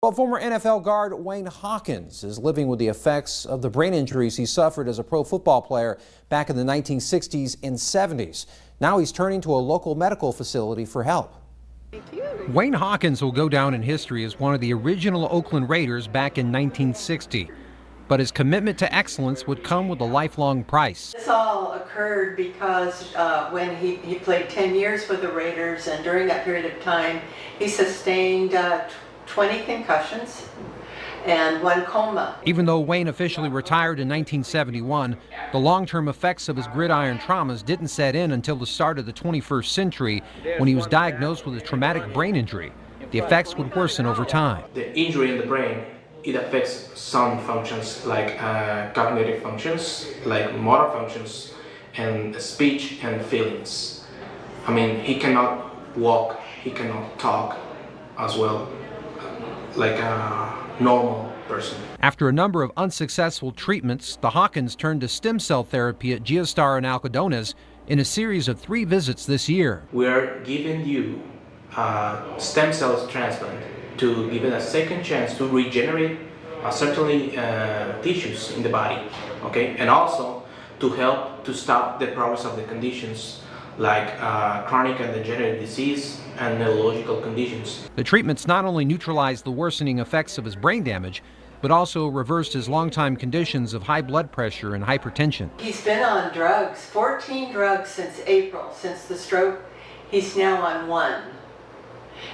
Well, former NFL guard Wayne Hawkins is living with the effects of the brain injuries he suffered as a pro football player back in the 1960s and 70s. Now he's turning to a local medical facility for help. Wayne Hawkins will go down in history as one of the original Oakland Raiders back in 1960. But his commitment to excellence would come with a lifelong price. This all occurred because when he played 10 years with the Raiders, and during that period of time he sustained 20 concussions and 1 coma. Even though Wayne officially retired in 1971, the long-term effects of his gridiron traumas didn't set in until the start of the 21st century when he was diagnosed with a traumatic brain injury. The effects would worsen over time. The injury in the brain, it affects some functions like cognitive functions, like motor functions, and speech and feelings. I mean, he cannot walk, he cannot talk as well, like a normal person. After a number of unsuccessful treatments, the Hawkins turned to stem cell therapy at Giostar in Algodones in a series of 3 visits this year. We're giving you stem cell transplant to give it a second chance to regenerate certainly tissues in the body, okay, and also to help to stop the progress of the conditions like chronic and degenerative disease and neurological conditions. The treatments not only neutralized the worsening effects of his brain damage, but also reversed his longtime conditions of high blood pressure and hypertension. He's been on drugs, 14 drugs since April, since the stroke. He's now on 1.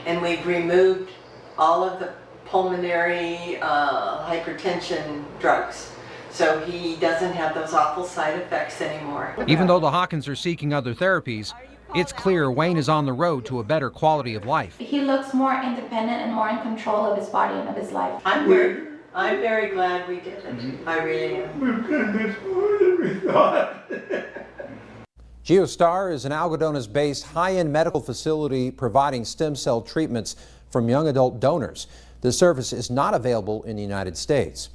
And we've removed all of the pulmonary hypertension drugs. So he doesn't have those awful side effects anymore. Even though the Hawkins are seeking other therapies, it's clear Wayne is on the road to a better quality of life. He looks more independent and more in control of his body and of his life. I'm very glad we did it. I really am. Giostar is an Algodones-based high-end medical facility providing stem cell treatments from young adult donors. The service is not available in the United States.